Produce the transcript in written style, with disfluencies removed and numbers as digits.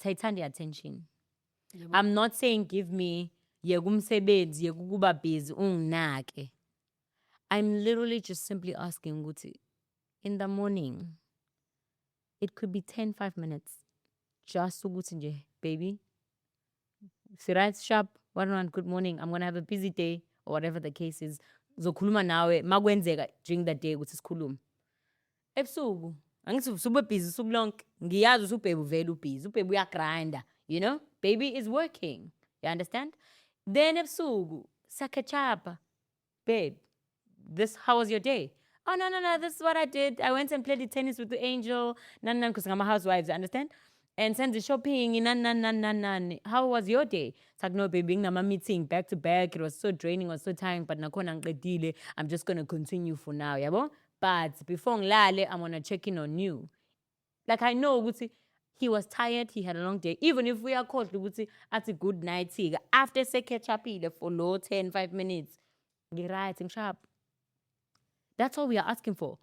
sayithanda attention. I'm not saying give me yekumsebenzi yekukuba busy unginake. I'm literally just simply asking ukuthi in the morning it could be 5 minutes just ukuthi nje baby right sharp 1 good morning, I'm going to have a busy day or whatever the case is. Zokhuluma nawe makwenzeka during the day ukuthi sikhulume. Ebusuku angithi usube busy usuku lonke ngiyazi usubhebe uvela ubusy ubhebe uyagrinda, you know, baby is working, you understand. Then ebusuku sakechapa, babe, how was your day? Oh no, this is what I did. I went and played the tennis with the Angel, because I'm a housewives, you understand, and send the shopping, how was your day? It's like, no baby, I'm a meeting back to back, it was so draining, it was so tiring, but nakhona ngiqedile, I'm just going to continue for now, yabo. But before ngilale, I'm going to check in on you. Like, I know ukuthi he was tired, he had a long day. Even if we are called ukuthi at a good night, after se catch up for low 10, 5 minutes, right, sharp. That's all we are asking for.